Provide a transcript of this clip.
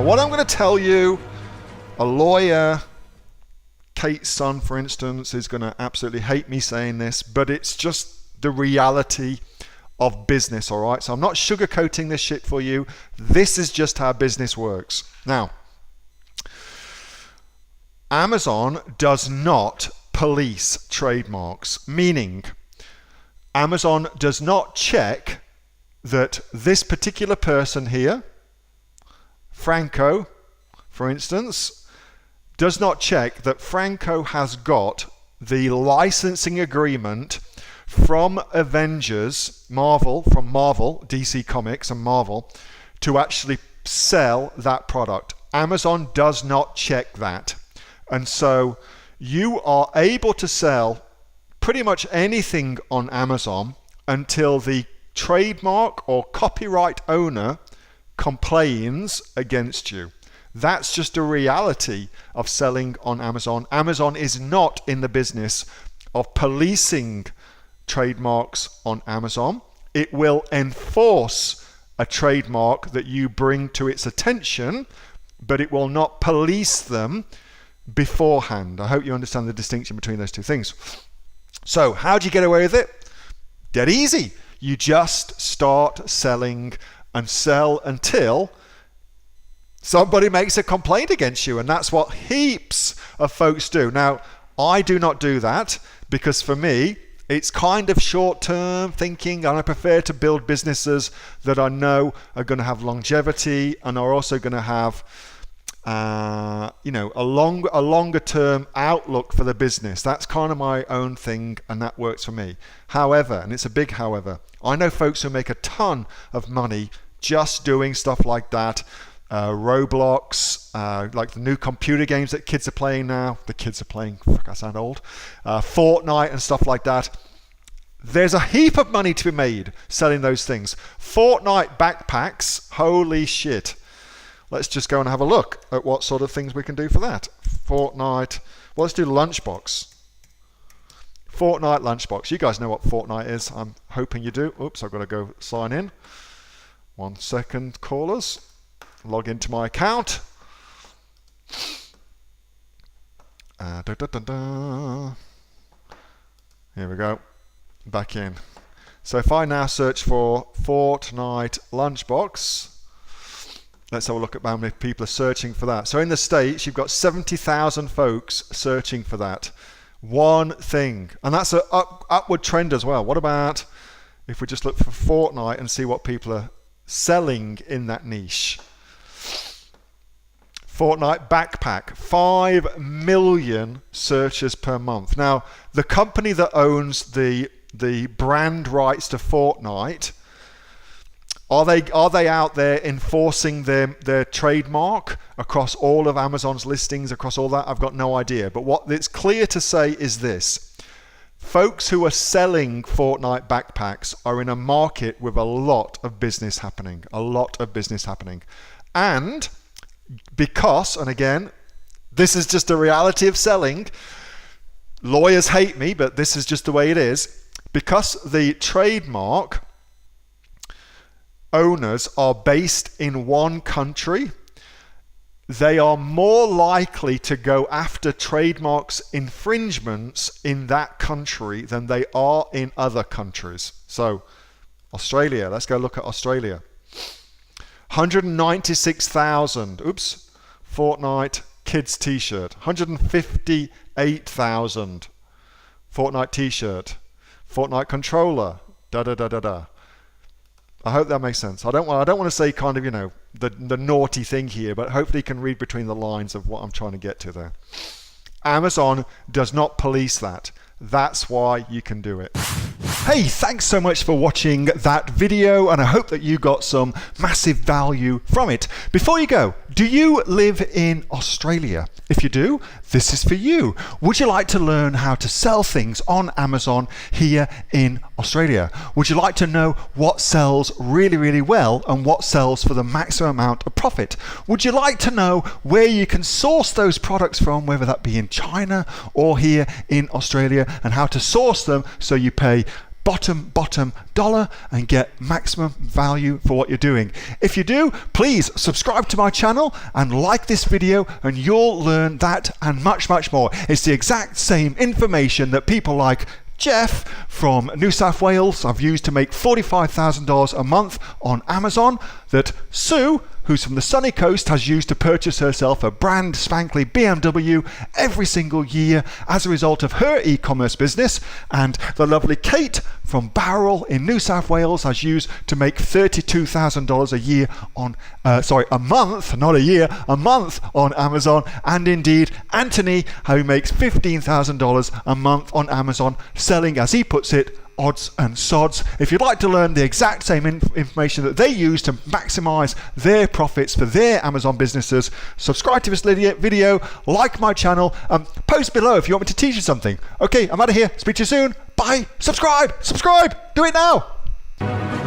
what I'm going to tell you, a lawyer, Kate's son, for instance, is going to absolutely hate me saying this, but it's just the reality of business, all right? So I'm not sugarcoating this shit for you. This is just how business works. Now, Amazon does not police trademarks, meaning Amazon does not check that this particular person here, Franco, for instance, does not check that Franco has got the licensing agreement from Avengers, Marvel, from Marvel, DC Comics and Marvel, to actually sell that product. Amazon does not check that. And so you are able to sell pretty much anything on Amazon until the trademark or copyright owner complains against you. That's just a reality of selling on Amazon. Amazon is not in the business of policing trademarks on Amazon. It will enforce a trademark that you bring to its attention, but it will not police them beforehand. I hope you understand the distinction between those two things. So how do you get away with it? Dead easy. You just start selling and sell until somebody makes a complaint against you, and that's what heaps of folks do. Now, I do not do that because for me, it's kind of short-term thinking, and I prefer to build businesses that I know are going to have longevity and are also going to have a longer term outlook for the business. That's kind of my own thing, and that works for me. However, and it's a big however, I know folks who make a ton of money just doing stuff like that. Roblox, like the new computer games that kids are playing now. The kids are playing, fuck, I sound old. Fortnite and stuff like that. There's a heap of money to be made selling those things. Fortnite backpacks, holy shit. Let's just go and have a look at what sort of things we can do for that. Fortnite, well, let's do Lunchbox. Fortnite Lunchbox. You guys know what Fortnite is. I'm hoping you do. Oops, I've got to go sign in. 1 second, callers. Log into my account. Here we go. Back in. So if I now search for Fortnite Lunchbox, let's have a look at how many people are searching for that. So in the States, you've got 70,000 folks searching for that. One thing. And that's an upward trend as well. What about if we just look for Fortnite and see what people are selling in that niche? Fortnite backpack, 5 million searches per month. Now, the company that owns the brand rights to Fortnite, are they out there enforcing their trademark across all of Amazon's listings, across all that? I've got no idea. But what it's clear to say is this. Folks who are selling Fortnite backpacks are in a market with a lot of business happening. A lot of business happening. And because, and again, this is just a reality of selling. Lawyers hate me, but this is just the way it is. Because the trademark owners are based in one country, they are more likely to go after trademarks infringements in that country than they are in other countries. So, Australia, let's go look at Australia. 196,000, Fortnite kids t-shirt. 158,000 Fortnite t-shirt. Fortnite controller. I hope that makes sense. I don't want to say kind of, the naughty thing here, but hopefully you can read between the lines of what I'm trying to get to there. Amazon does not police that. That's why you can do it. Hey, thanks so much for watching that video, and I hope that you got some massive value from it. Before you go, do you live in Australia? If you do, this is for you. Would you like to learn how to sell things on Amazon here in Australia? Would you like to know what sells really, really well and what sells for the maximum amount of profit? Would you like to know where you can source those products from, whether that be in China or here in Australia, and how to source them so you pay bottom dollar and get maximum value for what you're doing. If you do, please subscribe to my channel and like this video, and you'll learn that and much more. It's the exact same information that people like Jeff from New South Wales I've used to make $45,000 a month on Amazon, that Sue, who's from the sunny coast, has used to purchase herself a brand spankly BMW every single year as a result of her e-commerce business, and the lovely Kate from Bowral in New South Wales has used to make $32,000 a year on a month, not a year, a month on Amazon, and indeed Anthony, who makes $15,000 a month on Amazon selling, as he puts it, odds and sods. If you'd like to learn the exact same information that they use to maximize their profits for their Amazon businesses, subscribe to this video, like my channel, post below if you want me to teach you something. Okay, I'm out of here. Speak to you soon. Bye. Subscribe. Do it now.